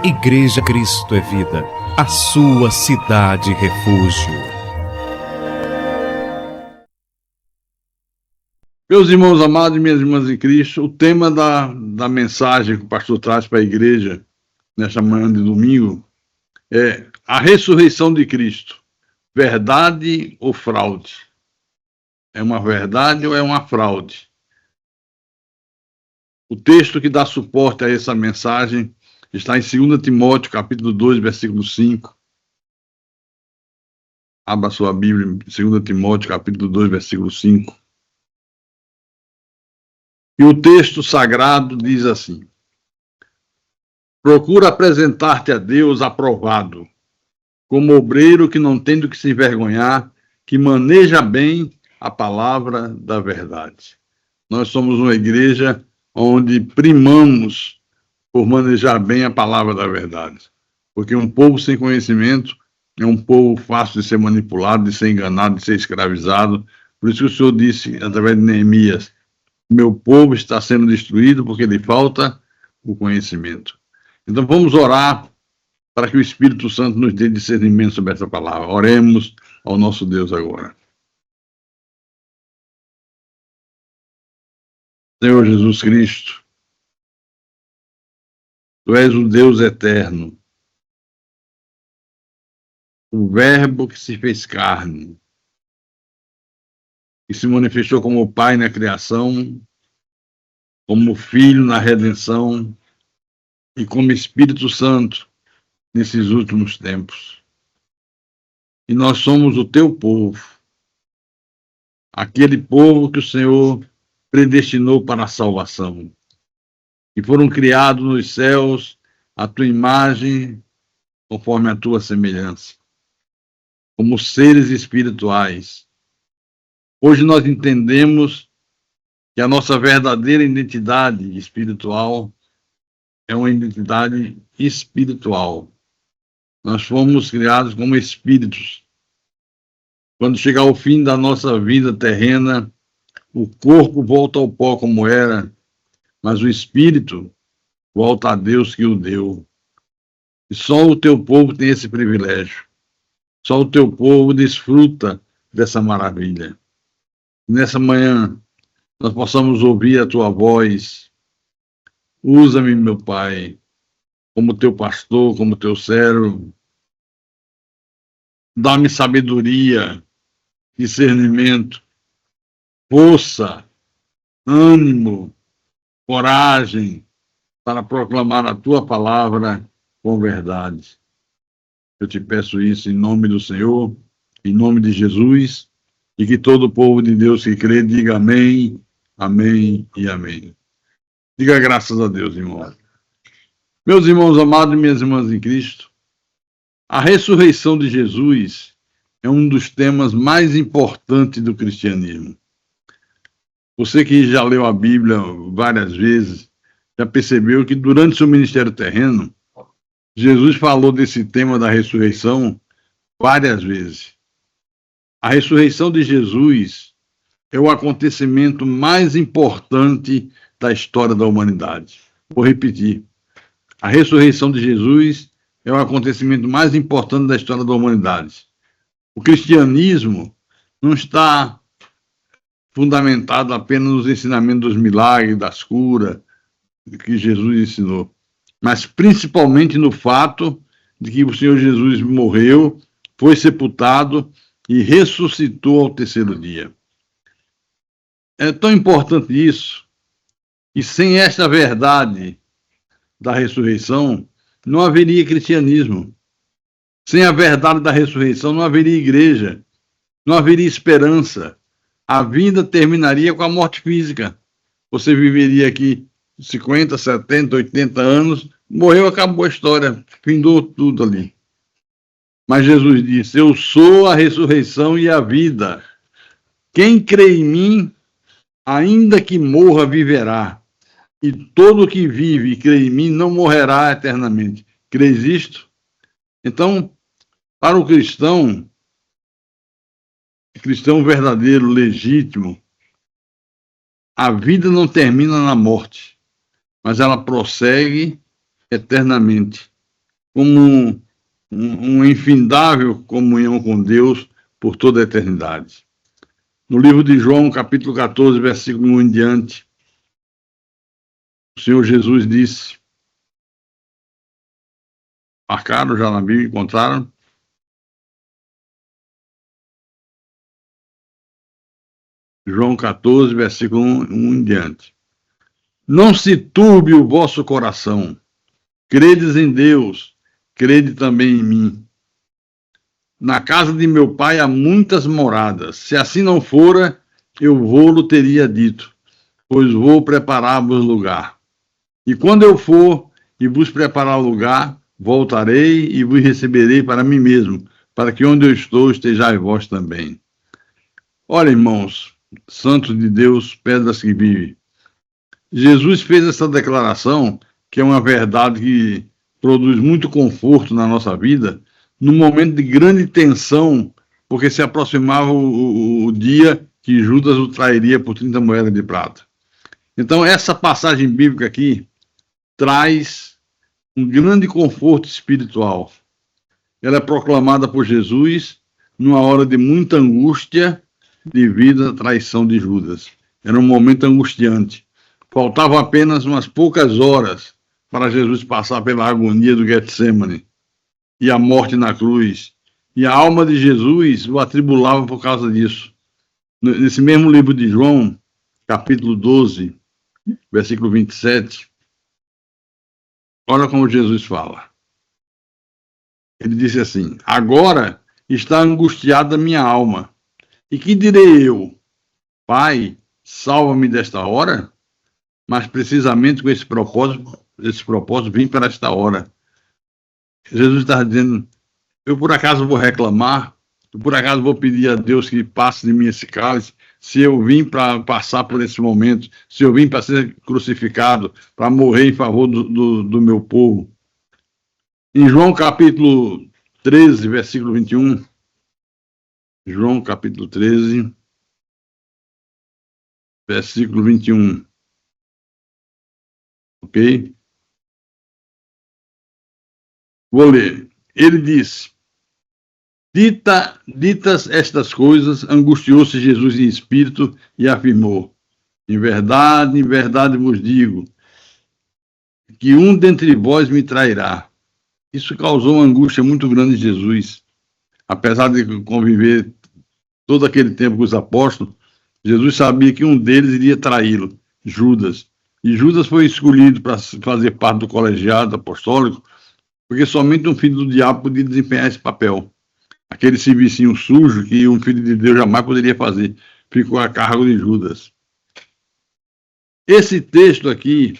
Igreja Cristo é Vida, a sua cidade refúgio. Meus irmãos amados e minhas irmãs em Cristo, o tema da mensagem que o pastor traz para a igreja nesta manhã de domingo é a ressurreição de Cristo. Verdade ou fraude? É uma verdade ou é uma fraude? O texto que dá suporte a essa mensagem está em 2 Timóteo, capítulo 2, versículo 5. Abra sua Bíblia em 2 Timóteo, capítulo 2, versículo 5. E o texto sagrado diz assim: procura apresentar-te a Deus aprovado, como obreiro que não tem do que se envergonhar, que maneja bem a palavra da verdade. Nós somos uma igreja onde primamos por manejar bem a palavra da verdade. Porque um povo sem conhecimento é um povo fácil de ser manipulado, de ser enganado, de ser escravizado. Por isso que o Senhor disse, através de Neemias, meu povo está sendo destruído porque lhe falta o conhecimento. Então vamos orar para que o Espírito Santo nos dê discernimento sobre essa palavra. Oremos ao nosso Deus agora. Senhor Jesus Cristo, Tu és o Deus eterno, o Verbo que se fez carne, que se manifestou como Pai na criação, como Filho na redenção e como Espírito Santo nesses últimos tempos. E nós somos o Teu povo, aquele povo que o Senhor predestinou para a salvação, que foram criados nos céus à Tua imagem, conforme a Tua semelhança, como seres espirituais. Hoje nós entendemos que a nossa verdadeira identidade espiritual é uma identidade espiritual. Nós fomos criados como espíritos. Quando chegar o fim da nossa vida terrena, o corpo volta ao pó como era, mas o espírito volta a Deus que o deu. E só o teu povo tem esse privilégio. Só o teu povo desfruta dessa maravilha. Nessa manhã, nós possamos ouvir a tua voz. Usa-me, meu Pai, como teu pastor, como teu servo. Dá-me sabedoria, discernimento, força, ânimo, coragem para proclamar a tua palavra com verdade. Eu te peço isso em nome do Senhor, em nome de Jesus, e que todo o povo de Deus que crê diga amém, amém e amém. Diga graças a Deus, irmão. Meus irmãos amados e minhas irmãs em Cristo, a ressurreição de Jesus é um dos temas mais importantes do cristianismo. Você que já leu a Bíblia várias vezes, já percebeu que durante seu ministério terreno, Jesus falou desse tema da ressurreição várias vezes. A ressurreição de Jesus é o acontecimento mais importante da história da humanidade. Vou repetir. A ressurreição de Jesus é o acontecimento mais importante da história da humanidade. O cristianismo não está fundamentado apenas nos ensinamentos dos milagres, das curas, que Jesus ensinou, mas principalmente no fato de que o Senhor Jesus morreu, foi sepultado e ressuscitou ao terceiro dia. É tão importante isso, que sem esta verdade da ressurreição, não haveria cristianismo. Sem a verdade da ressurreição, não haveria igreja, não haveria esperança. A vida terminaria com a morte física. Você viveria aqui 50, 70, 80 anos, morreu, acabou a história, findou tudo ali. Mas Jesus disse, eu sou a ressurreição e a vida. Quem crê em mim, ainda que morra, viverá. E todo que vive e crê em mim não morrerá eternamente. Crês isto? Então, para o cristão verdadeiro, legítimo, a vida não termina na morte, mas ela prossegue eternamente. como uma infindável comunhão com Deus por toda a eternidade. No livro de João, capítulo 14, versículo 1 em diante, o Senhor Jesus disse, marcaram já na Bíblia, encontraram? João 14, versículo 1 em diante. Não se turbe o vosso coração, credes em Deus, crede também em mim. Na casa de meu pai há muitas moradas. Se assim não fora, eu vou-lo teria dito, pois vou preparar-vos lugar. E quando eu for e vos preparar lugar, voltarei e vos receberei para mim mesmo, para que onde eu estou estejais vós também. Olha, irmãos, santos de Deus, pedras que vivem. Jesus fez essa declaração, que é uma verdade que produz muito conforto na nossa vida, num momento de grande tensão, porque se aproximava o dia que Judas o trairia por 30 moedas de prata. Então, essa passagem bíblica aqui traz um grande conforto espiritual. Ela é proclamada por Jesus numa hora de muita angústia devido à traição de Judas. Era um momento angustiante. Faltavam apenas umas poucas horas para Jesus passar pela agonia do Getsemane e a morte na cruz. E a alma de Jesus o atribulava por causa disso. Nesse mesmo livro de João, capítulo 12, versículo 27, olha como Jesus fala. Ele disse assim, agora está angustiada minha alma. E que direi eu? Pai, salva-me desta hora? Mas precisamente com esse propósito vim para esta hora. Jesus está dizendo, eu por acaso vou reclamar? Eu por acaso vou pedir a Deus que passe de mim esse cálice? Se eu vim para passar por esse momento, se eu vim para ser crucificado, para morrer em favor do meu povo. Em João capítulo 13, versículo 21, João capítulo 13, versículo 21. Ok? Vou ler. Ele disse, ditas estas coisas, angustiou-se Jesus em espírito e afirmou, em verdade vos digo, que um dentre vós me trairá. Isso causou uma angústia muito grande em Jesus. Apesar de conviver todo aquele tempo com os apóstolos, Jesus sabia que um deles iria traí-lo, Judas. E Judas foi escolhido para fazer parte do colegiado apostólico, porque somente um filho do diabo podia desempenhar esse papel. Aquele serviço sujo que um filho de Deus jamais poderia fazer, ficou a cargo de Judas. Esse texto aqui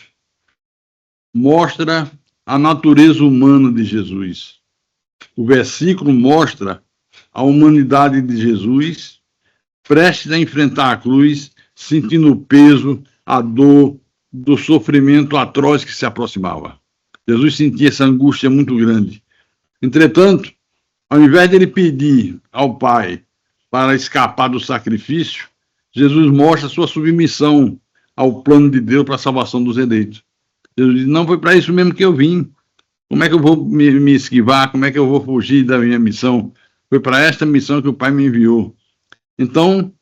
mostra a natureza humana de Jesus. O versículo mostra a humanidade de Jesus prestes a enfrentar a cruz, sentindo o peso, a dor do sofrimento atroz que se aproximava. Jesus sentia essa angústia muito grande. Entretanto, ao invés de ele pedir ao Pai para escapar do sacrifício, Jesus mostra sua submissão ao plano de Deus para a salvação dos eleitos. Jesus diz, não foi para isso mesmo que eu vim. Como é que eu vou me esquivar? Como é que eu vou fugir da minha missão? Foi para esta missão que o Pai me enviou. Então,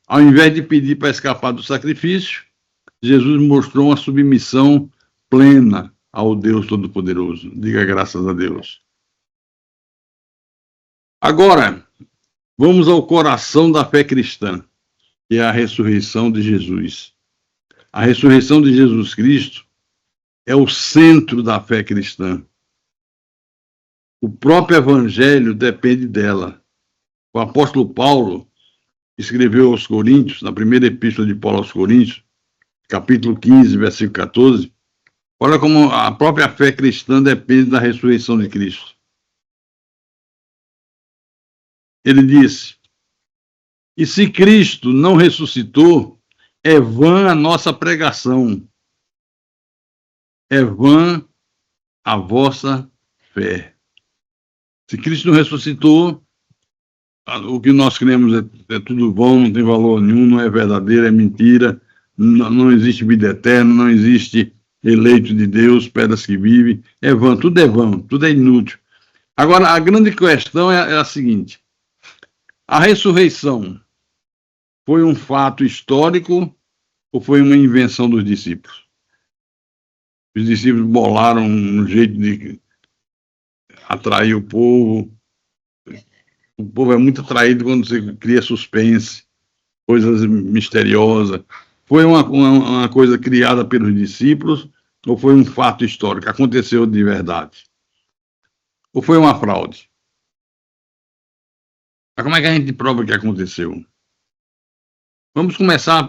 ao invés de pedir para escapar do sacrifício, Jesus mostrou uma submissão plena ao Deus Todo-Poderoso. Diga graças a Deus. Agora, vamos ao coração da fé cristã, que é a ressurreição de Jesus. A ressurreição de Jesus Cristo é o centro da fé cristã. O próprio Evangelho depende dela. O apóstolo Paulo escreveu aos Coríntios, na primeira epístola de Paulo aos Coríntios, capítulo 15, versículo 14, olha como a própria fé cristã depende da ressurreição de Cristo. Ele disse, e se Cristo não ressuscitou, é vã a nossa pregação, é vã a vossa fé. Se Cristo não ressuscitou, o que nós cremos é tudo vão, não tem valor nenhum, não é verdadeiro, é mentira, não existe vida eterna, não existe eleito de Deus, pedras que vivem, é vão, tudo é inútil. Agora, a grande questão é a seguinte: a ressurreição foi um fato histórico ou foi uma invenção dos discípulos? Os discípulos bolaram um jeito de atrair o povo. O povo é muito atraído quando você cria suspense, coisas misteriosas. Foi uma coisa criada pelos discípulos ou foi um fato histórico? Aconteceu de verdade? Ou foi uma fraude? Mas como é que a gente prova que aconteceu? Vamos começar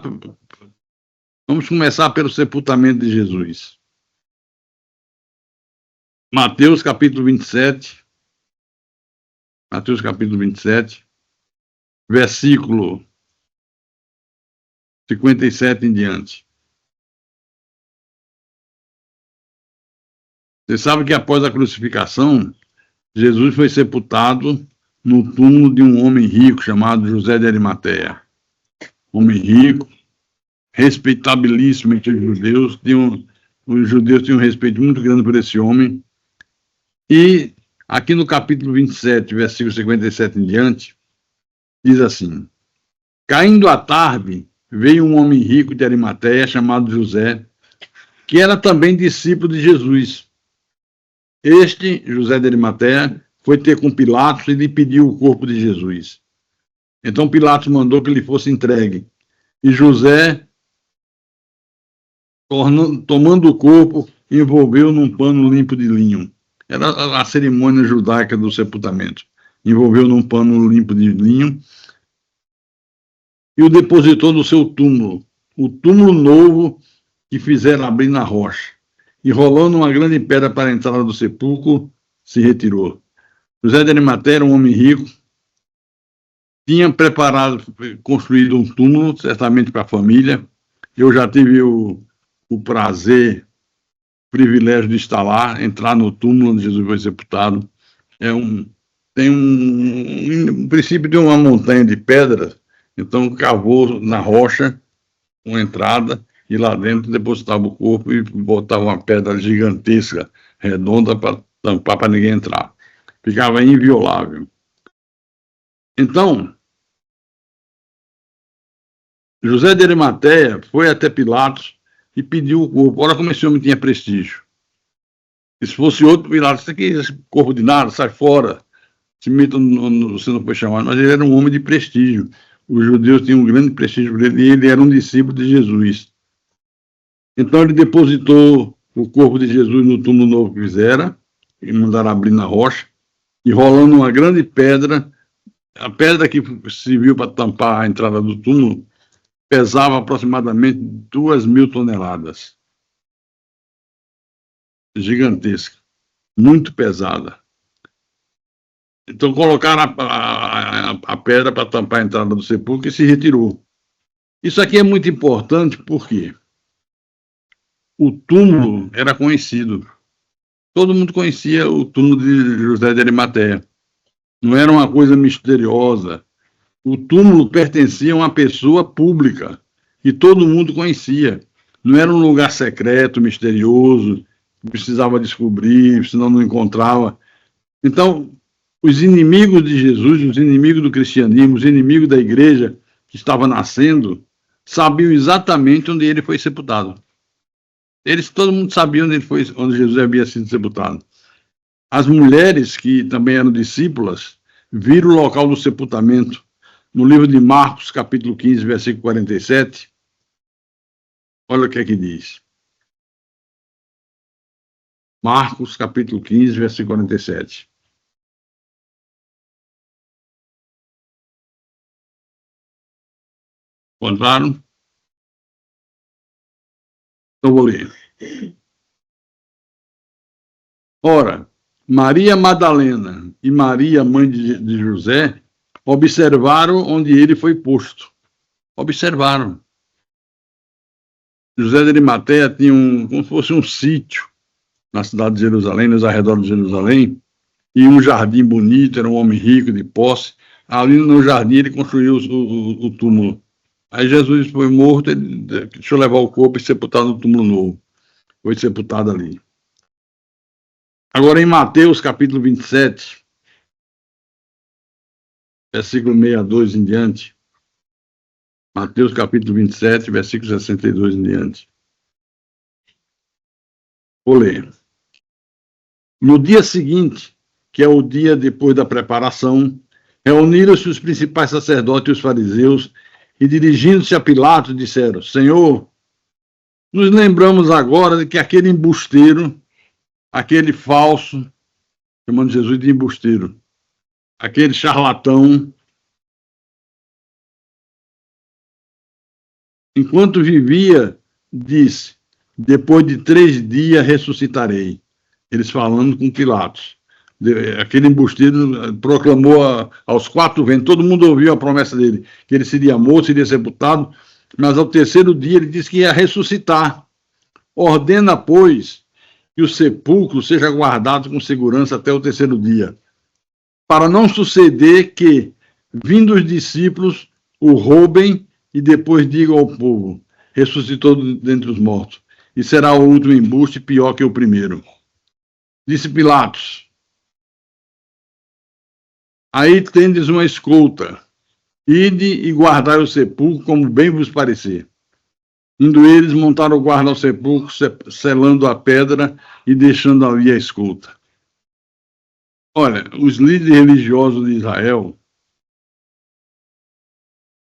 pelo sepultamento de Jesus. Mateus capítulo 27, versículo 57 em diante. Você sabe que após a crucificação, Jesus foi sepultado no túmulo de um homem rico chamado José de Arimateia. Homem rico, respeitabilíssimo entre os judeus. Os judeus tinham um respeito muito grande por esse homem. E aqui no capítulo 27, versículo 57 em diante, diz assim: caindo a tarde, veio um homem rico de Arimateia, chamado José, que era também discípulo de Jesus. Este, José de Arimateia, foi ter com Pilatos e lhe pediu o corpo de Jesus. Então Pilatos mandou que ele fosse entregue. E José, tomando o corpo, envolveu num pano limpo de linho. Era a cerimônia judaica do sepultamento. Envolveu num pano limpo de linho e o depositou no seu túmulo, o túmulo novo que fizeram abrir na rocha. E rolando uma grande pedra para a entrada do sepulcro, se retirou. José de Arimateia era um homem rico, tinha construído um túmulo, certamente para a família. Eu já tive o prazer, o privilégio de estar lá, entrar no túmulo onde Jesus foi sepultado. Tem um princípio de uma montanha de pedras, então cavou na rocha uma entrada e lá dentro depositava o corpo e botava uma pedra gigantesca, redonda, para tampar para ninguém entrar. Ficava inviolável. Então, José de Arimateia foi até Pilatos e pediu o corpo. Olha como esse homem tinha prestígio. E se fosse outro Pilatos, isso aqui é esse corpo de nada, sai fora. Se meta, você não foi chamado. Mas ele era um homem de prestígio. Os judeus tinham um grande prestígio por ele e ele era um discípulo de Jesus. Então ele depositou o corpo de Jesus no túmulo novo que fizera, e mandaram abrir na rocha, e rolando uma grande pedra, a pedra que serviu para tampar a entrada do túmulo, pesava aproximadamente 2.000 toneladas. Gigantesca, muito pesada. Então colocaram a pedra para tampar a entrada do sepulcro e se retirou. Isso aqui é muito importante porque o túmulo era conhecido. Todo mundo conhecia o túmulo de José de Arimateia. Não era uma coisa misteriosa. O túmulo pertencia a uma pessoa pública que todo mundo conhecia. Não era um lugar secreto, misterioso, que precisava descobrir, senão não encontrava. Então, os inimigos de Jesus, os inimigos do cristianismo, os inimigos da igreja que estava nascendo, sabiam exatamente onde ele foi sepultado. Todo mundo sabia onde Jesus havia sido sepultado. As mulheres, que também eram discípulas, viram o local do sepultamento. No livro de Marcos, capítulo 15, versículo 47, olha o que é que diz. Marcos, capítulo 15, versículo 47. Encontraram? Então vou ler. Ora, Maria Madalena e Maria, mãe de José, observaram onde ele foi posto. Observaram. José de Arimateia tinha como se fosse um sítio na cidade de Jerusalém, nos arredores de Jerusalém, e um jardim bonito, era um homem rico de posse. Ali no jardim ele construiu o túmulo. Aí Jesus foi morto, ele deixou levar o corpo e sepultar no túmulo novo. foi sepultado ali. Agora, em Mateus, capítulo 27, versículo 62 em diante. Mateus, capítulo 27, versículo 62 em diante. Vou ler. No dia seguinte, que é o dia depois da preparação, reuniram-se os principais sacerdotes e os fariseus e, dirigindo-se a Pilatos, disseram: Senhor, nos lembramos agora de que aquele embusteiro, aquele falso, chamando Jesus de embusteiro, aquele charlatão, enquanto vivia, disse: depois de 3 dias ressuscitarei. Eles falando com Pilatos. Aquele embusteiro proclamou aos 4 ventos, todo mundo ouviu a promessa dele, que ele seria morto, seria sepultado, mas ao 3º dia ele disse que ia ressuscitar. Ordena, pois, que o sepulcro seja guardado com segurança até o 3º dia, para não suceder que, vindo os discípulos, o roubem e depois digam ao povo: ressuscitou dentre os mortos, e será o último embuste pior que o primeiro. Disse Pilatos: aí tendes uma escolta, ide e guardai o sepulcro como bem vos parecer. Indo eles, montaram o guarda ao sepulcro, selando a pedra e deixando ali a escolta. Olha, os líderes religiosos de Israel,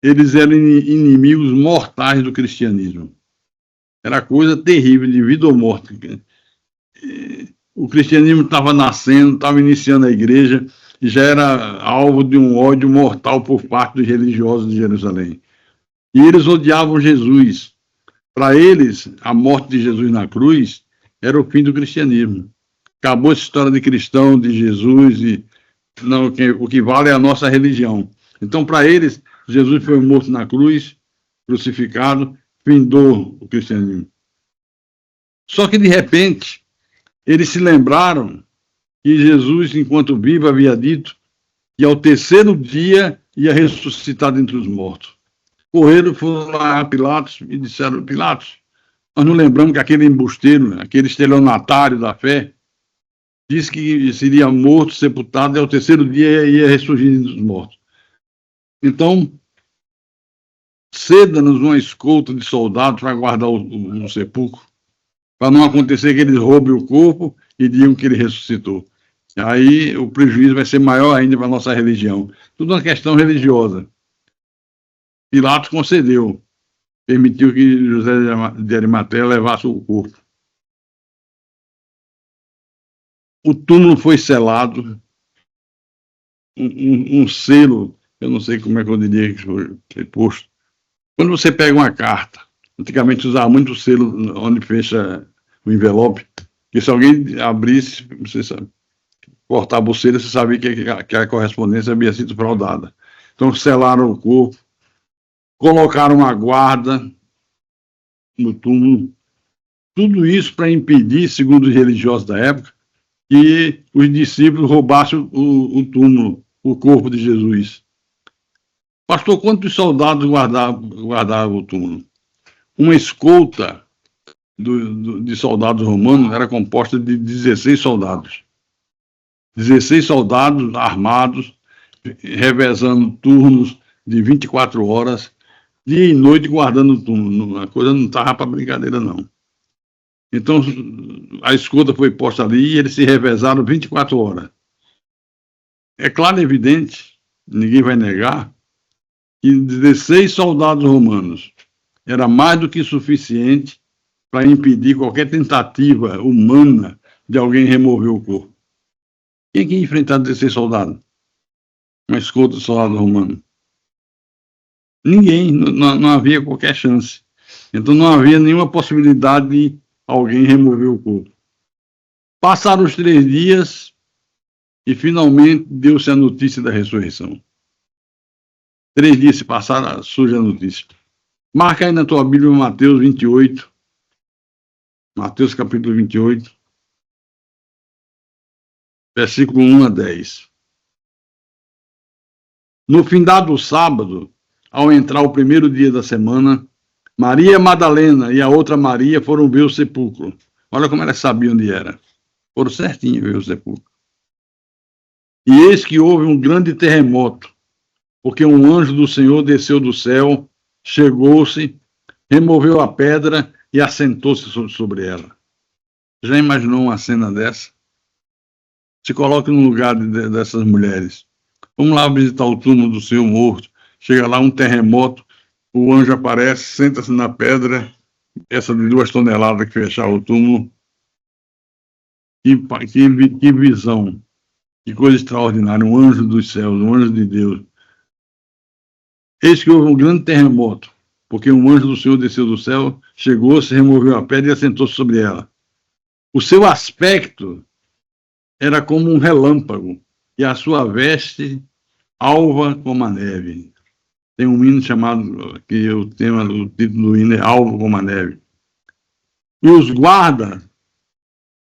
eles eram inimigos mortais do cristianismo. Era coisa terrível, de vida ou morte. O cristianismo estava nascendo, estava iniciando a igreja, e já era alvo de um ódio mortal por parte dos religiosos de Jerusalém. E eles odiavam Jesus. Para eles, a morte de Jesus na cruz era o fim do cristianismo. Acabou essa história de cristão, de Jesus, e não, o que vale é a nossa religião. Então, para eles, Jesus foi morto na cruz, crucificado, findou o cristianismo. Só que, de repente, eles se lembraram que Jesus, enquanto vivo, havia dito que ao 3º dia ia ressuscitar dentre os mortos. Correram, foram lá a Pilatos e disseram: Pilatos, nós não lembramos que aquele embusteiro, aquele estelionatário da fé, disse que seria morto, sepultado, e ao 3º dia ia ressurgir dos mortos. Então, ceda-nos uma escolta de soldados para guardar o sepulcro, para não acontecer que eles roubem o corpo e digam que ele ressuscitou. Aí o prejuízo vai ser maior ainda para a nossa religião. Tudo uma questão religiosa. Pilatos concedeu, permitiu que José de Arimateia levasse o corpo. O túmulo foi selado, um selo, eu não sei como é que eu diria que foi posto. Quando você pega uma carta, antigamente usava muito o selo onde fecha o envelope, que se alguém abrisse, você sabe, cortava o selo, você sabia que a correspondência havia sido fraudada. Então selaram o corpo, colocaram uma guarda no túmulo, tudo isso para impedir, segundo os religiosos da época, que os discípulos roubassem o túmulo, o corpo de Jesus. Pastor, quantos soldados guardavam o túmulo? Uma escolta de soldados romanos era composta de 16 soldados. 16 soldados armados, revezando turnos de 24 horas, dia e noite guardando o túmulo. A coisa não estava para brincadeira, não. Então, a escolta foi posta ali e eles se revezaram 24 horas. É claro e evidente, ninguém vai negar, que 16 soldados romanos era mais do que suficiente para impedir qualquer tentativa humana de alguém remover o corpo. Quem é que ia enfrentar 16 soldados? Uma escolta de soldado romano? Ninguém, não havia qualquer chance. Então não havia nenhuma possibilidade de alguém remover o corpo. Passaram os 3 dias e finalmente deu-se a notícia da ressurreição. 3 dias se passaram, surge a notícia. Marca aí na tua Bíblia Mateus 28. Mateus capítulo 28. Versículo 1 a 10. No findado sábado, ao entrar o 1º dia da semana, Maria Madalena e a outra Maria foram ver o sepulcro. Olha como elas sabiam onde era. Foram certinho ver o sepulcro. E eis que houve um grande terremoto, porque um anjo do Senhor desceu do céu, chegou-se, removeu a pedra e assentou-se sobre ela. Já imaginou uma cena dessa? Se coloque no lugar dessas mulheres. Vamos lá visitar o túmulo do Senhor morto. Chega lá um terremoto, o anjo aparece, senta-se na pedra, essa de 2 toneladas que fechava o túmulo. Que visão, que coisa extraordinária, um anjo dos céus, um anjo de Deus. Eis que houve um grande terremoto, porque um anjo do Senhor desceu do céu, chegou-se, removeu a pedra e assentou-se sobre ela. O seu aspecto era como um relâmpago, e a sua veste alva como a neve. Tem um hino chamado, que o título do hino é Alva como a Neve. E os guardas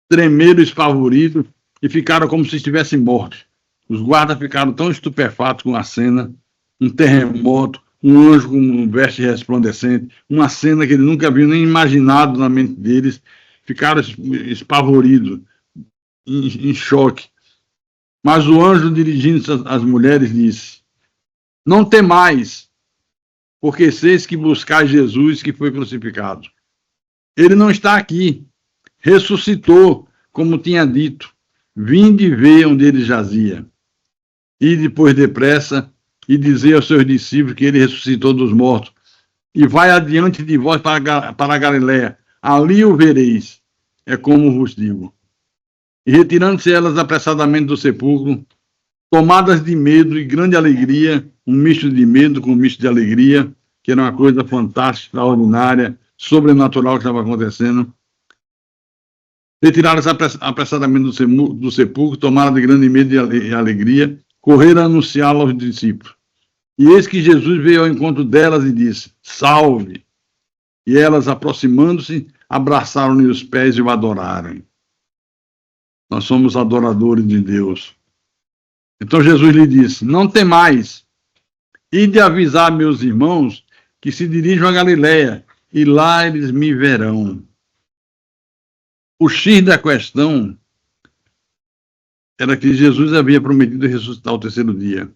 tremeram espavoridos e ficaram como se estivessem mortos. Os guardas ficaram tão estupefatos com a cena, um terremoto, um anjo com veste resplandecente, uma cena que eles nunca haviam nem imaginado na mente deles, ficaram espavoridos, em choque. Mas o anjo, dirigindo-se às mulheres, disse: não temais, porque seis que buscais Jesus que foi crucificado. Ele não está aqui, ressuscitou, como tinha dito. Vinde e vê onde ele jazia. E depois depressa, e dizei aos seus discípulos que ele ressuscitou dos mortos. E vai adiante de vós para a Galiléia. Ali o vereis. É como vos digo. E retirando-se elas apressadamente do sepulcro, tomadas de medo e grande alegria, um misto de medo com um misto de alegria, que era uma coisa fantástica, extraordinária, sobrenatural que estava acontecendo. Retiraram-se apressadamente do sepulcro, tomaram de grande medo e alegria, correram a anunciá-lo aos discípulos. E eis que Jesus veio ao encontro delas e disse: salve! E elas, aproximando-se, abraçaram-lhe os pés e o adoraram. Nós somos adoradores de Deus. Então Jesus lhe disse: não temais, ide avisar meus irmãos que se dirijam a Galiléia, e lá eles me verão. O X da questão era que Jesus havia prometido ressuscitar ao terceiro dia.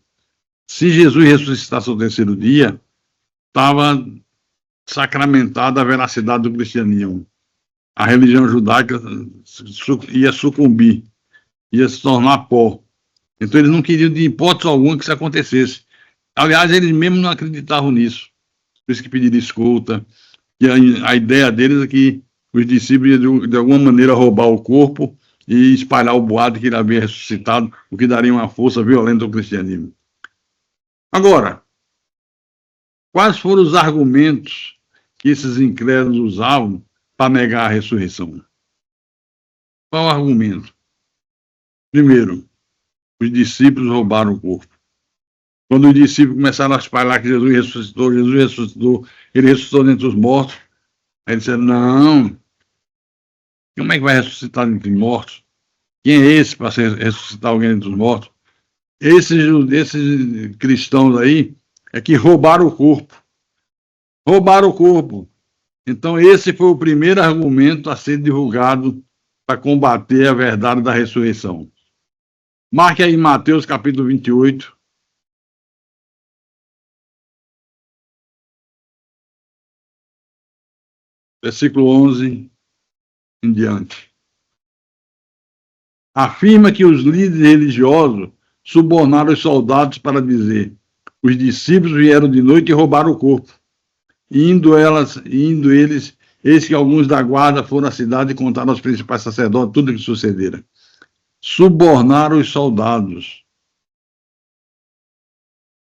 Se Jesus ressuscitasse ao terceiro dia, estava sacramentada a veracidade do cristianismo. A religião judaica ia sucumbir, ia se tornar pó. Então eles não queriam de hipótese alguma que isso acontecesse. Aliás, eles mesmos não acreditavam nisso. Por isso que pediram escuta. E a ideia deles é que os discípulos iam, de alguma maneira, roubar o corpo e espalhar o boato que ele havia ressuscitado, o que daria uma força violenta ao cristianismo. Agora, quais foram os argumentos que esses incrédulos usavam para negar a ressurreição? Qual o argumento? Primeiro, os discípulos roubaram o corpo. Quando os discípulos começaram a espalhar que Jesus ressuscitou, ele ressuscitou dentre os mortos, aí eles disseram: não, como é que vai ressuscitar dentre os mortos? Quem é esse para ressuscitar alguém dentre os mortos? Esses cristãos aí é que roubaram o corpo. Roubaram o corpo. Então esse foi o primeiro argumento a ser divulgado para combater a verdade da ressurreição. Marque aí Mateus capítulo 28. Versículo 11 em diante. Afirma que os líderes religiosos subornaram os soldados para dizer: os discípulos vieram de noite e roubaram o corpo. Indo eles, eis que alguns da guarda foram à cidade e contaram aos principais sacerdotes tudo o que sucedera. Subornaram os soldados.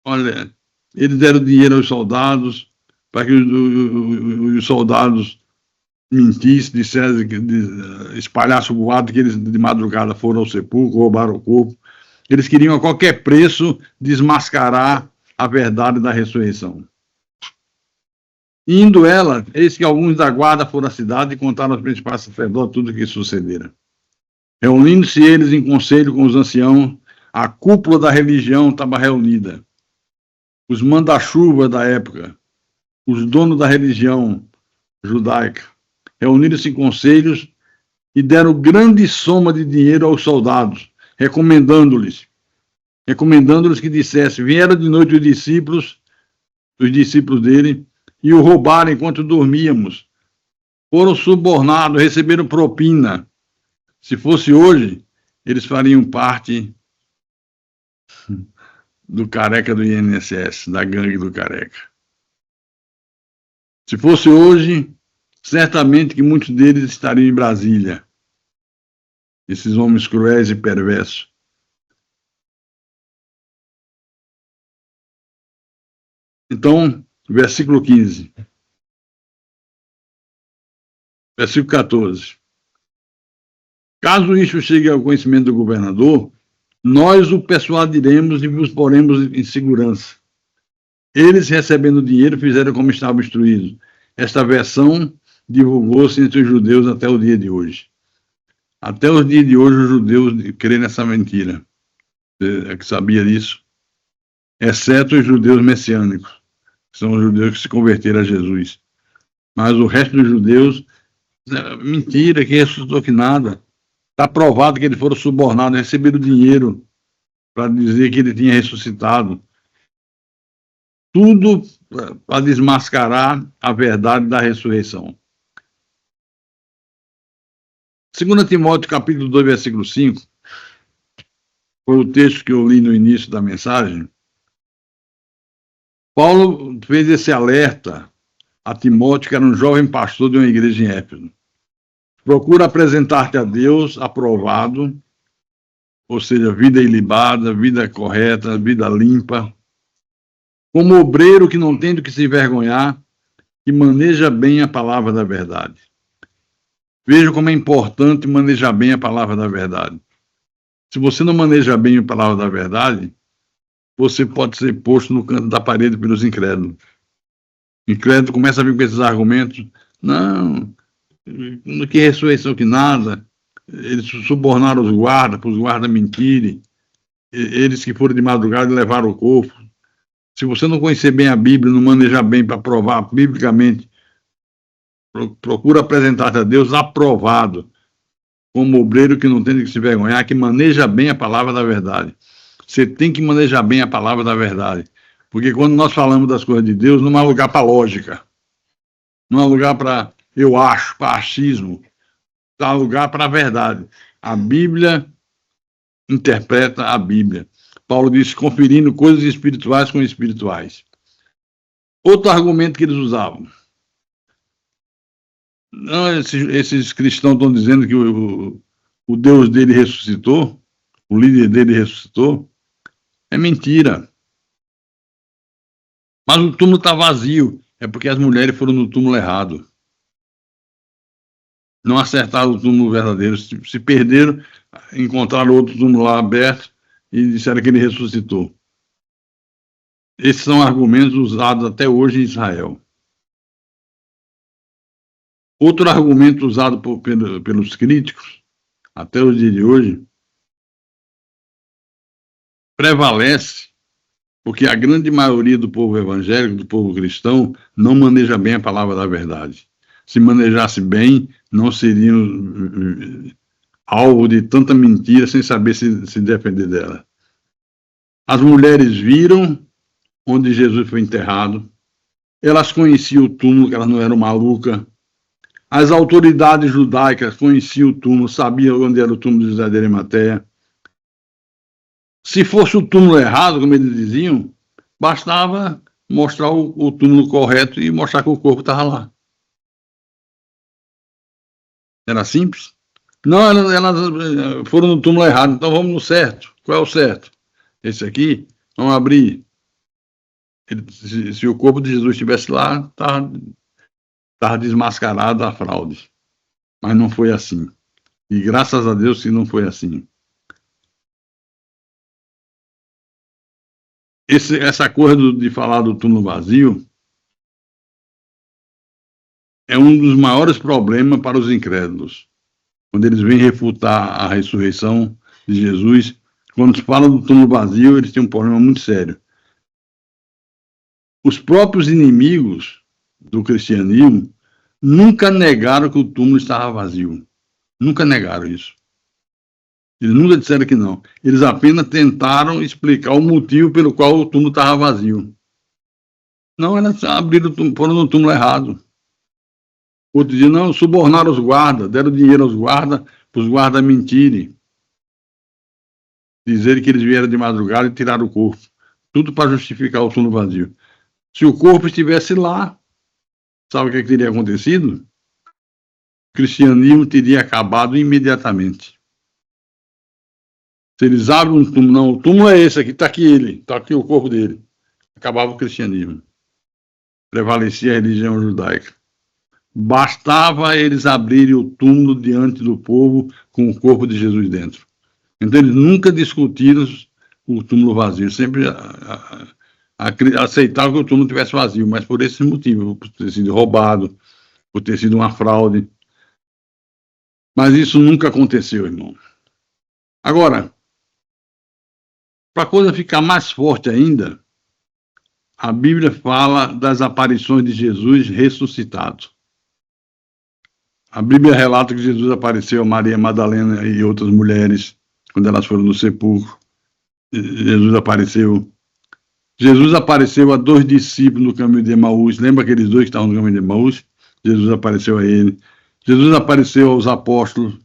Olha, eles deram dinheiro aos soldados para que os soldados mentissem, dissessem, espalhassem o boato que eles de madrugada foram ao sepulcro, roubaram o corpo. Eles queriam a qualquer preço desmascarar a verdade da ressurreição. Indo ela, eis que alguns da guarda foram à cidade e contaram aos principais sacerdotes tudo o que sucedera. Reunindo-se eles em conselho com os anciãos, a cúpula da religião estava reunida. Os manda-chuva da época, os donos da religião judaica, reuniram-se em conselhos e deram grande soma de dinheiro aos soldados, recomendando-lhes que dissessem: vieram de noite os discípulos dele, e o roubaram enquanto dormíamos. Foram subornados, receberam propina. Se fosse hoje, eles fariam parte do careca do INSS, da gangue do careca. Se fosse hoje, certamente que muitos deles estariam em Brasília. Esses homens cruéis e perversos. Então, versículo 15. Versículo 14. Caso isso chegue ao conhecimento do governador, nós o persuadiremos e vos poremos em segurança. Eles, recebendo dinheiro, fizeram como estavam instruídos. Esta versão divulgou-se entre os judeus até o dia de hoje. Até os dias de hoje, os judeus creem nessa mentira. Você é que sabia disso? Exceto os judeus messiânicos, que são os judeus que se converteram a Jesus. Mas o resto dos judeus, mentira, que ressuscitou que nada. Está provado que eles foram subornados, receberam dinheiro para dizer que ele tinha ressuscitado. Tudo para desmascarar a verdade da ressurreição. 2 Timóteo, capítulo 2, versículo 5, foi o texto que eu li no início da mensagem. Paulo fez esse alerta a Timóteo, que era um jovem pastor de uma igreja em Éfeso. Procura apresentar-te a Deus aprovado, ou seja, vida ilibada, vida correta, vida limpa, como obreiro que não tem do que se envergonhar, que maneja bem a palavra da verdade. Veja como é importante manejar bem a palavra da verdade. Se você não maneja bem a palavra da verdade, você pode ser posto no canto da parede pelos incrédulos. O incrédulo começa a vir com esses argumentos. Não, que ressurreição que nada. Eles subornaram os guardas, para os guardas mentirem. Eles que foram de madrugada e levaram o corpo. Se você não conhecer bem a Bíblia, não manejar bem para provar biblicamente, procura apresentar-te a Deus aprovado, como obreiro que não tem de que se vergonhar, que maneja bem a palavra da verdade. Você tem que manejar bem a palavra da verdade. Porque quando nós falamos das coisas de Deus, não há lugar para lógica. Não há lugar para eu acho, para achismo. Há lugar para a verdade. A Bíblia interpreta a Bíblia. Paulo disse, conferindo coisas espirituais com espirituais. Outro argumento que eles usavam. Não, esses cristãos estão dizendo que o Deus dele ressuscitou, o líder dele ressuscitou. É mentira. Mas o túmulo está vazio. É porque as mulheres foram no túmulo errado. Não acertaram o túmulo verdadeiro. Se perderam, encontraram outro túmulo lá aberto e disseram que ele ressuscitou. Esses são argumentos usados até hoje em Israel. Outro argumento usado pelos críticos, até o dia de hoje, prevalece porque a grande maioria do povo evangélico, do povo cristão, não maneja bem a palavra da verdade. Se manejasse bem, não seriam alvo de tanta mentira sem saber se defender dela. As mulheres viram onde Jesus foi enterrado, elas conheciam o túmulo, que elas não eram malucas. As autoridades judaicas conheciam o túmulo, sabiam onde era o túmulo de José de Arimateia. Se fosse o túmulo errado, como eles diziam, bastava mostrar o túmulo correto e mostrar que o corpo estava lá. Era simples. Não, elas foram no túmulo errado, então vamos no certo. Qual é o certo? Esse aqui, vamos abrir. Se o corpo de Jesus estivesse lá, estava desmascarada a fraude. Mas não foi assim. E graças a Deus que não foi assim. Essa coisa de falar do túmulo vazio é um dos maiores problemas para os incrédulos. Quando eles vêm refutar a ressurreição de Jesus, quando se fala do túmulo vazio, eles têm um problema muito sério. Os próprios inimigos do cristianismo nunca negaram que o túmulo estava vazio. Nunca negaram isso. Eles nunca disseram que não. Eles apenas tentaram explicar o motivo pelo qual o túmulo estava vazio. Não, eles abriram, foram no túmulo errado. Outro dia, não, subornaram os guardas, deram dinheiro aos guardas, para os guardas mentirem. Dizerem que eles vieram de madrugada e tiraram o corpo. Tudo para justificar o túmulo vazio. Se o corpo estivesse lá, sabe o que teria acontecido? O cristianismo teria acabado imediatamente. Se eles abrem um túmulo, não, o túmulo é esse aqui, está aqui ele, está aqui o corpo dele. Acabava o cristianismo. Prevalecia a religião judaica. Bastava eles abrirem o túmulo diante do povo com o corpo de Jesus dentro. Então eles nunca discutiram o túmulo vazio, sempre aceitavam que o túmulo estivesse vazio, mas por esse motivo, por ter sido roubado, por ter sido uma fraude. Mas isso nunca aconteceu, irmão. Agora, para a coisa ficar mais forte ainda, a Bíblia fala das aparições de Jesus ressuscitado. A Bíblia relata que Jesus apareceu a Maria Madalena e outras mulheres quando elas foram no sepulcro. Jesus apareceu a 2 discípulos no caminho de Emaús. Lembra aqueles 2 que estavam no caminho de Emaús? Jesus apareceu a ele. Jesus apareceu aos apóstolos.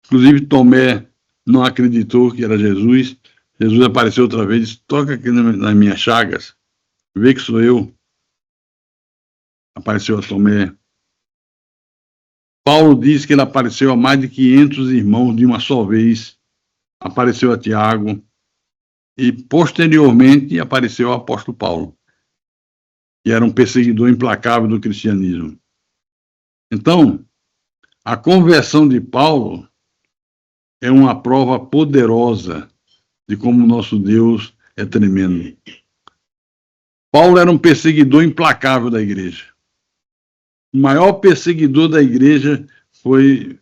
Inclusive Tomé não acreditou que era Jesus. Jesus apareceu outra vez e disse: toca aqui nas minhas chagas, vê que sou eu. Apareceu a Tomé. Paulo diz que ele apareceu a mais de 500 irmãos de uma só vez. Apareceu a Tiago. E, posteriormente, apareceu o apóstolo Paulo, que era um perseguidor implacável do cristianismo. Então, a conversão de Paulo é uma prova poderosa de como o nosso Deus é tremendo. Paulo era um perseguidor implacável da igreja. O maior perseguidor da igreja foi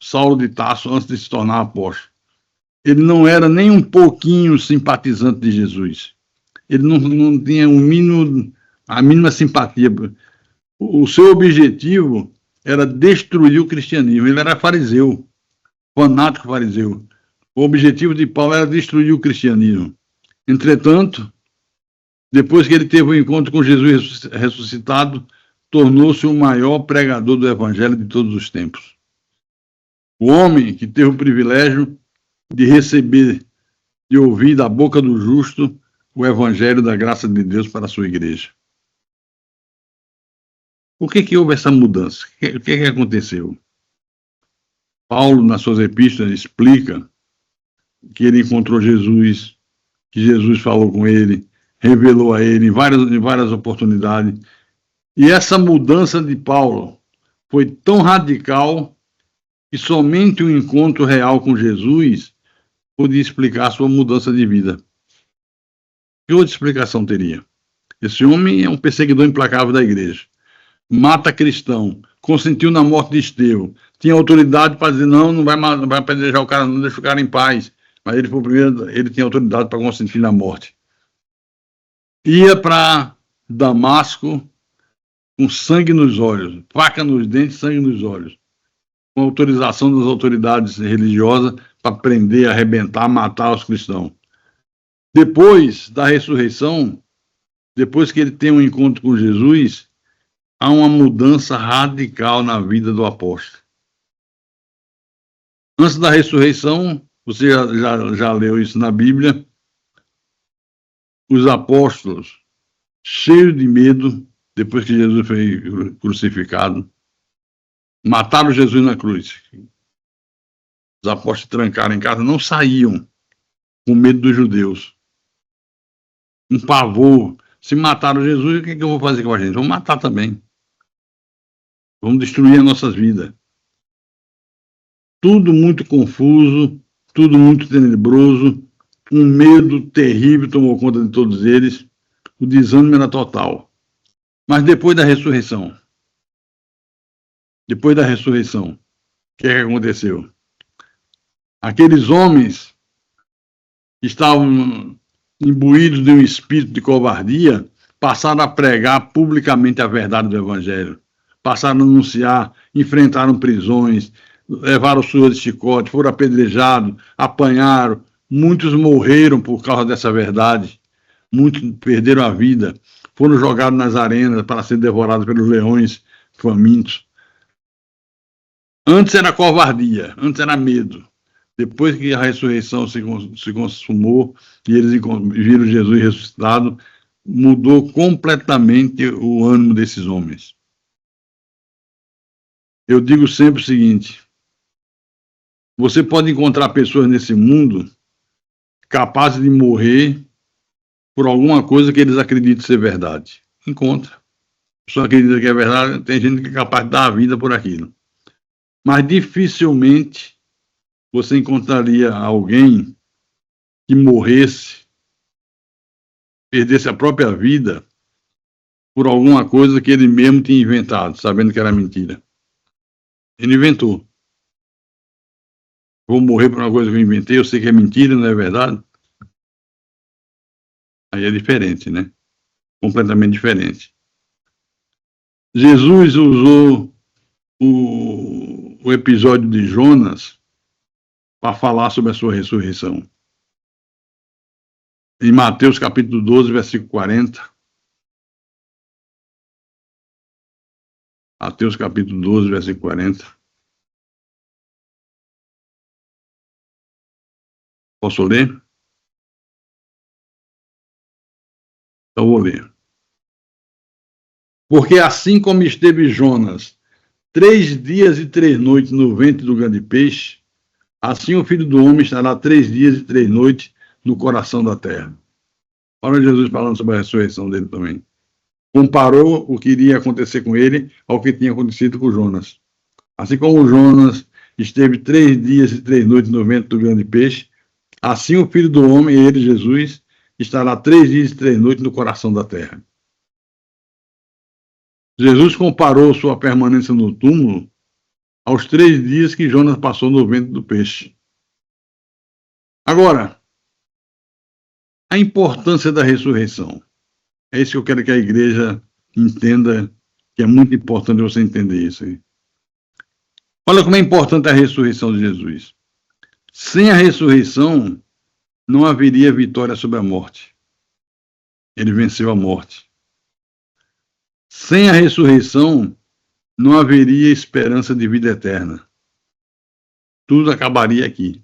Saulo de Tarso, antes de se tornar apóstolo. Ele não era nem um pouquinho simpatizante de Jesus. Ele não tinha a mínima simpatia. O seu objetivo era destruir o cristianismo. Ele era fariseu, fanático fariseu. O objetivo de Paulo era destruir o cristianismo. Entretanto, depois que ele teve um encontro com Jesus ressuscitado, tornou-se o maior pregador do evangelho de todos os tempos. O homem que teve o privilégio de receber, de ouvir da boca do justo o evangelho da graça de Deus para a sua igreja. Por que houve essa mudança? O que aconteceu? Paulo, nas suas epístolas, explica que ele encontrou Jesus, que Jesus falou com ele, revelou a ele em várias oportunidades. E essa mudança de Paulo foi tão radical que somente o encontro real com Jesus podia explicar a sua mudança de vida. Que outra explicação teria? Esse homem é um perseguidor implacável da igreja. Mata cristão, consentiu na morte de Estevão, tinha autoridade para dizer: não vai apedrejar o cara, não deixa o cara em paz. Mas ele foi o primeiro, ele tinha autoridade para consentir na morte. Ia para Damasco com sangue nos olhos, faca nos dentes, sangue nos olhos, com autorização das autoridades religiosas para prender, arrebentar, matar os cristãos. Depois da ressurreição, depois que ele tem um encontro com Jesus, há uma mudança radical na vida do apóstolo. Antes da ressurreição, você já leu isso na Bíblia, os apóstolos, cheios de medo, depois que Jesus foi crucificado, mataram Jesus na cruz. Os apóstolos trancaram em casa, não saíam, com medo dos judeus. Um pavor. Se mataram Jesus, o que eu vou fazer com a gente? Vamos matar também. Vamos destruir as nossas vidas. Tudo muito confuso, tudo muito tenebroso, um medo terrível tomou conta de todos eles, o desânimo era total. Mas depois da ressurreição, o que aconteceu? Aqueles homens que estavam imbuídos de um espírito de covardia passaram a pregar publicamente a verdade do evangelho, passaram a anunciar, enfrentaram prisões, levaram surra de chicote, foram apedrejados, apanharam, muitos morreram por causa dessa verdade, muitos perderam a vida, foram jogados nas arenas para ser devorados pelos leões famintos. Antes era covardia, antes era medo. Depois que a ressurreição se consumou e eles viram Jesus ressuscitado, mudou completamente o ânimo desses homens. Eu digo sempre o seguinte: você pode encontrar pessoas nesse mundo capazes de morrer por alguma coisa que eles acreditam ser verdade. Encontra. A pessoa acredita que é verdade, tem gente que é capaz de dar a vida por aquilo. Mas dificilmente você encontraria alguém que morresse, perdesse a própria vida por alguma coisa que ele mesmo tinha inventado, sabendo que era mentira. Ele inventou. Vou morrer por uma coisa que eu inventei, eu sei que é mentira, não é verdade? Aí é diferente, né? Completamente diferente. Jesus usou o episódio de Jonas para falar sobre a sua ressurreição. Em Mateus capítulo 12, versículo 40. Mateus capítulo 12, versículo 40. Posso ler? Então vou ler. Porque assim como esteve Jonas 3 dias e 3 noites no ventre do grande peixe, assim o Filho do Homem estará 3 dias e 3 noites no coração da terra. Olha Jesus falando sobre a ressurreição dele também. Comparou o que iria acontecer com ele ao que tinha acontecido com Jonas. Assim como Jonas esteve 3 dias e 3 noites no ventre do grande peixe, assim o Filho do Homem, ele, Jesus, estará 3 dias e 3 noites no coração da terra. Jesus comparou sua permanência no túmulo aos 3 dias que Jonas passou no ventre do peixe. Agora, a importância da ressurreição. É isso que eu quero que a igreja entenda, que é muito importante você entender isso aí. Olha como é importante a ressurreição de Jesus. Sem a ressurreição, não haveria vitória sobre a morte. Ele venceu a morte. Sem a ressurreição, não haveria esperança de vida eterna. Tudo acabaria aqui.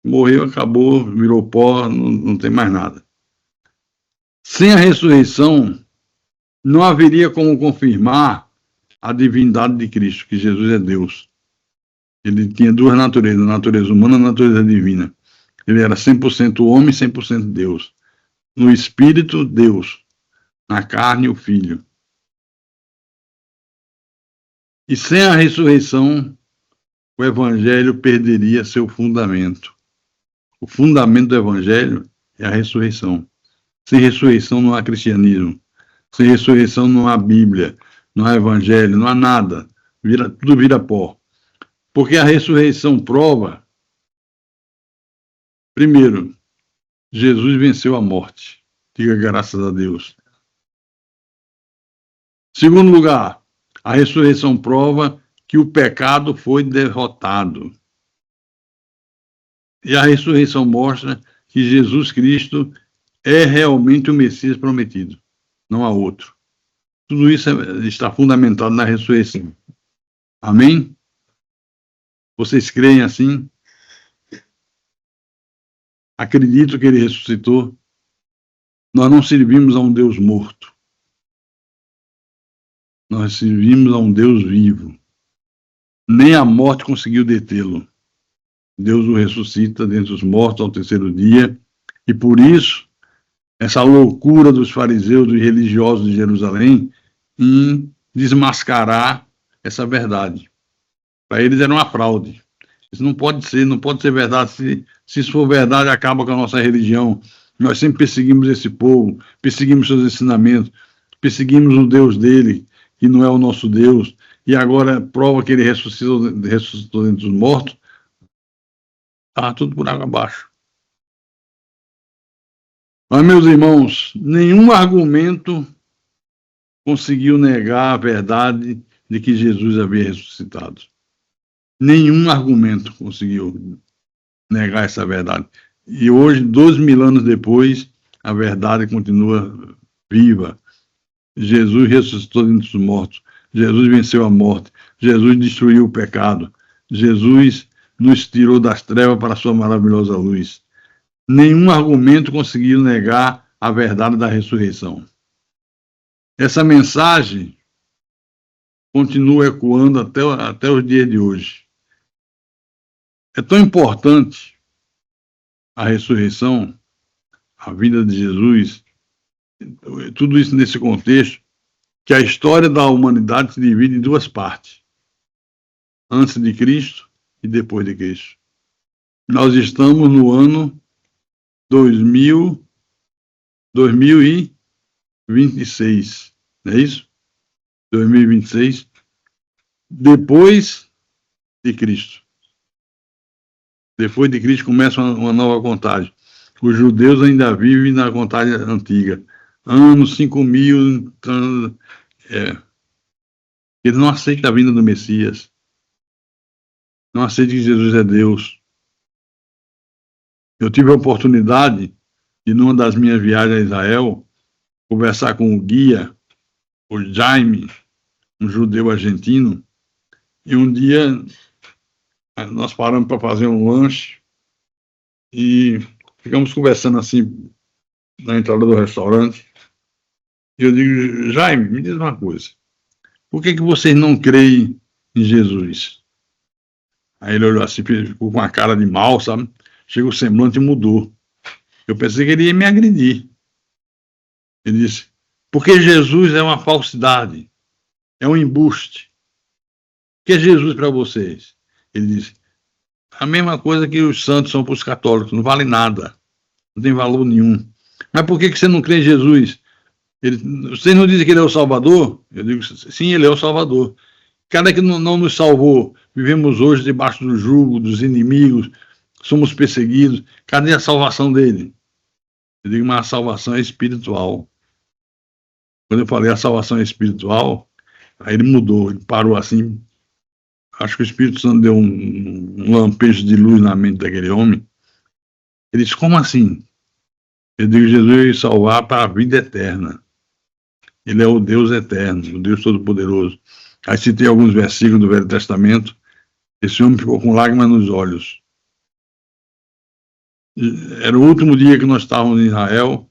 Morreu, acabou, virou pó, não tem mais nada. Sem a ressurreição, não haveria como confirmar a divindade de Cristo, que Jesus é Deus. Ele tinha duas naturezas, a natureza humana e a natureza divina. Ele era 100% homem e 100% Deus. No espírito, Deus. Na carne, o Filho. E sem a ressurreição, o Evangelho perderia seu fundamento. O fundamento do Evangelho é a ressurreição. Sem ressurreição não há cristianismo. Sem ressurreição não há Bíblia, não há Evangelho, não há nada. Tudo vira pó. Porque a ressurreição prova, primeiro, Jesus venceu a morte. Diga graças a Deus. Segundo lugar, a ressurreição prova que o pecado foi derrotado. E a ressurreição mostra que Jesus Cristo é realmente o Messias prometido. Não há outro. Tudo isso está fundamentado na ressurreição. Amém? Vocês creem assim? Acredito que ele ressuscitou? Nós não servimos a um Deus morto. Nós servimos a um Deus vivo. Nem a morte conseguiu detê-lo. Deus o ressuscita dentre os mortos ao terceiro dia. E por isso, essa loucura dos fariseus e religiosos de Jerusalém em desmascarar essa verdade. Para eles era uma fraude. Isso não pode ser verdade. Se isso for verdade, acaba com a nossa religião. Nós sempre perseguimos esse povo, perseguimos seus ensinamentos, perseguimos o Deus dele, que não é o nosso Deus, e agora prova que ele ressuscitou dentre os mortos. Está tudo por água abaixo. Mas, meus irmãos, nenhum argumento conseguiu negar a verdade de que Jesus havia ressuscitado. Nenhum argumento conseguiu negar essa verdade. E hoje, 2000 anos depois, a verdade continua viva. Jesus ressuscitou dentre os mortos. Jesus venceu a morte. Jesus destruiu o pecado. Jesus nos tirou das trevas para a sua maravilhosa luz. Nenhum argumento conseguiu negar a verdade da ressurreição. Essa mensagem continua ecoando até os dias de hoje. É tão importante a ressurreição, a vida de Jesus, tudo isso nesse contexto, que a história da humanidade se divide em duas partes: antes de Cristo e depois de Cristo. Nós estamos no ano 2026, não é isso? 2026, depois de Cristo. Depois de Cristo começa uma nova contagem. Os judeus ainda vivem na contagem antiga. Anos 5000, eles não aceitam a vinda do Messias. Não aceitam que Jesus é Deus. Eu tive a oportunidade de, numa das minhas viagens a Israel, conversar com o guia, o Jaime, um judeu argentino, e um dia nós paramos para fazer um lanche e ficamos conversando assim na entrada do restaurante. E eu digo: Jaime, me diz uma coisa, por que vocês não creem em Jesus? Aí ele olhou assim, ficou com a cara de mal, sabe? Chega o semblante e mudou. Eu pensei que ele ia me agredir. Ele disse: porque Jesus é uma falsidade, é um embuste. O que é Jesus para vocês? Ele disse: a mesma coisa que os santos são para os católicos, não vale nada, não tem valor nenhum. Mas por que você não crê em Jesus? Vocês não dizem que ele é o Salvador? Eu digo: sim, ele é o Salvador. Cada que não nos salvou, vivemos hoje debaixo do jugo dos inimigos, somos perseguidos. Cadê a salvação dele? Eu digo: mas a salvação é espiritual. Quando eu falei a salvação é espiritual, aí ele mudou, ele parou assim. Acho que o Espírito Santo deu um lampejo de luz na mente daquele homem. Ele disse: como assim? Eu digo: Jesus veio salvar para a vida eterna. Ele é o Deus eterno, o Deus Todo-Poderoso. Aí citei alguns versículos do Velho Testamento. Esse homem ficou com lágrimas nos olhos. Era o último dia que nós estávamos em Israel.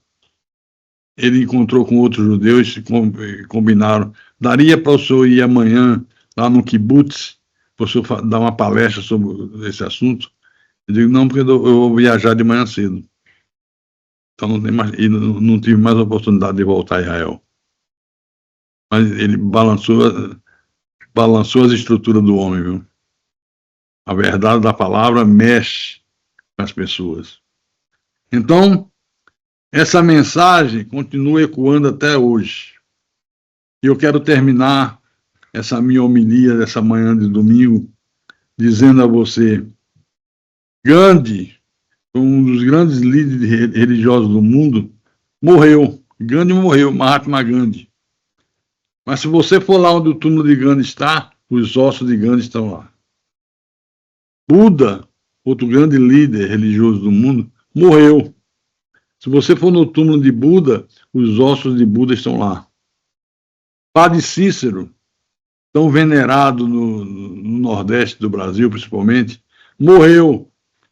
Ele encontrou com outros judeus e combinaram: daria para o senhor ir amanhã lá no kibbutz, para o senhor dar uma palestra sobre esse assunto? Eu digo: não, porque eu vou viajar de manhã cedo. Então não tem mais, e não tive mais a oportunidade de voltar a Israel. Mas ele balançou as estruturas do homem, viu? A verdade da palavra mexe com as pessoas. Então, essa mensagem continua ecoando até hoje. E eu quero terminar essa minha homilia dessa manhã de domingo dizendo a você: Gandhi, um dos grandes líderes religiosos do mundo, morreu. Gandhi morreu, Mahatma Gandhi. Mas se você for lá onde o túmulo de Gandhi está, os ossos de Gandhi estão lá. Buda, outro grande líder religioso do mundo, morreu. Se você for no túmulo de Buda, os ossos de Buda estão lá. Padre Cícero, tão venerado no Nordeste do Brasil, principalmente, morreu.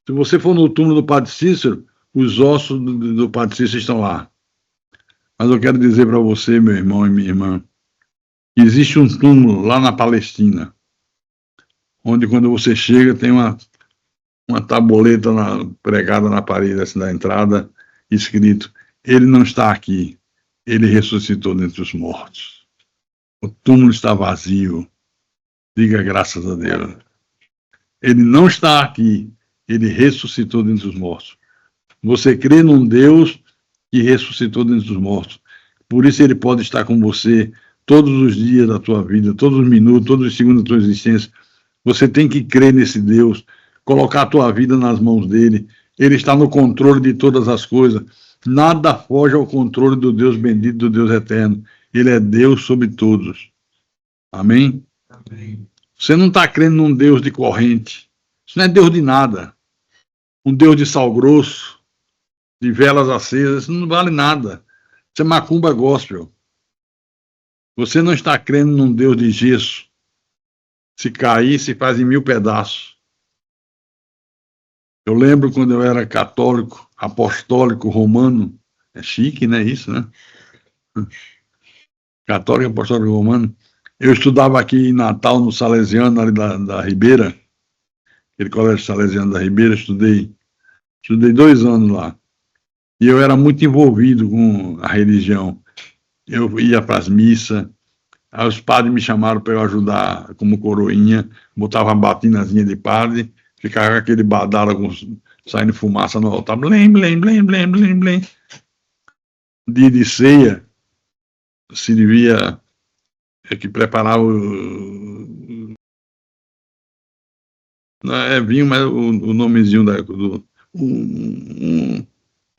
Se você for no túmulo do Padre Cícero, os ossos do Padre Cícero estão lá. Mas eu quero dizer para você, meu irmão e minha irmã, que existe um túmulo lá na Palestina, onde quando você chega tem uma tabuleta pregada na parede assim, da entrada, escrito: ele não está aqui, ele ressuscitou dentre os mortos. O túmulo está vazio. Diga graças a Deus. Ele não está aqui, ele ressuscitou dentre os mortos. Você crê num Deus que ressuscitou dentre os mortos. Por isso ele pode estar com você todos os dias da tua vida, todos os minutos, todos os segundos da tua existência. Você tem que crer nesse Deus, colocar a tua vida nas mãos dele. Ele está no controle de todas as coisas. Nada foge ao controle do Deus bendito, do Deus eterno. Ele é Deus sobre todos. Amém? Você não está crendo num Deus de corrente. Isso não é Deus de nada. Um Deus de sal grosso, de velas acesas, isso não vale nada. Isso é macumba gospel. Você não está crendo num Deus de gesso. Se cair, se faz em 1000 pedaços. Eu lembro quando eu era católico, apostólico, romano. É chique, né? Isso, né? Católico, apostólico, romano. Eu estudava aqui em Natal, no Salesiano, ali da Ribeira, aquele colégio Salesiano da Ribeira, estudei 2 anos lá. E eu era muito envolvido com a religião. Eu ia para as missas, aí os padres me chamaram para eu ajudar como coroinha, botava uma batinazinha de padre, ficava aquele badalo saindo fumaça no altar, blém, blém, blém, blém, blém, blém. Dia de ceia, servia, que preparava não é vinho, mas o nomezinho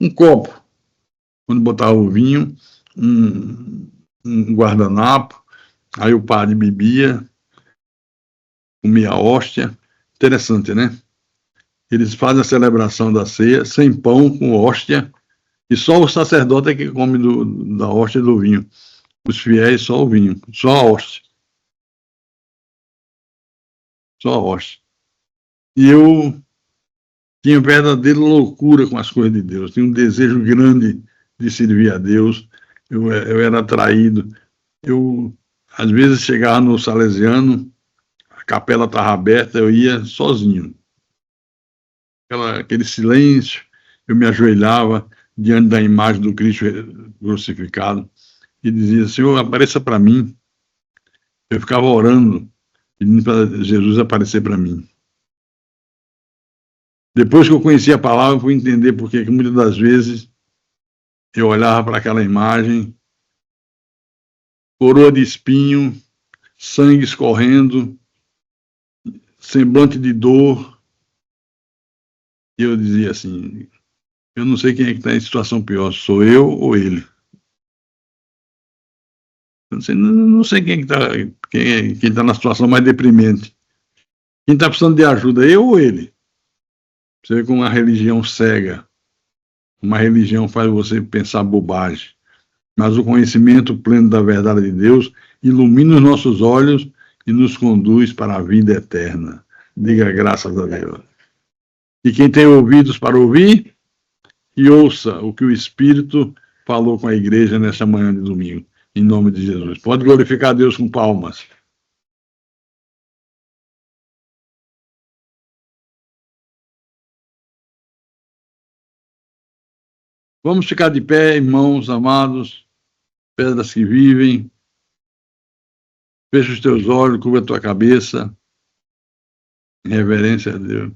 um copo, quando botava o vinho, um guardanapo, aí o padre bebia, comia a hóstia. Interessante, né? Eles fazem a celebração da ceia sem pão, com hóstia, e só o sacerdote é que come da hóstia e do vinho. Os fiéis, só o vinho, só a hóstia. Só a hóstia. E eu tinha verdadeira loucura com as coisas de Deus, tinha um desejo grande de servir a Deus, eu era atraído. Eu, às vezes, chegava no Salesiano, a capela estava aberta, eu ia sozinho. Aquele silêncio, eu me ajoelhava diante da imagem do Cristo crucificado e dizia: Senhor, apareça para mim. Eu ficava orando, pedindo para Jesus aparecer para mim. Depois que eu conheci a palavra, eu fui entender porque que muitas das vezes eu olhava para aquela imagem, coroa de espinho, sangue escorrendo, semblante de dor, e eu dizia assim: eu não sei quem é que está em situação pior, sou eu ou ele. Não sei quem está na situação mais deprimente. Quem está precisando de ajuda, eu ou ele? Você vê como uma religião cega, uma religião faz você pensar bobagem. Mas o conhecimento pleno da verdade de Deus ilumina os nossos olhos e nos conduz para a vida eterna. Diga graças a Deus. E quem tem ouvidos para ouvir, que ouça o que o Espírito falou com a igreja nessa manhã de domingo. Em nome de Jesus. Pode glorificar a Deus com palmas. Vamos ficar de pé, irmãos amados, pedras que vivem. Fecha os teus olhos, cubra a tua cabeça. Em reverência a Deus.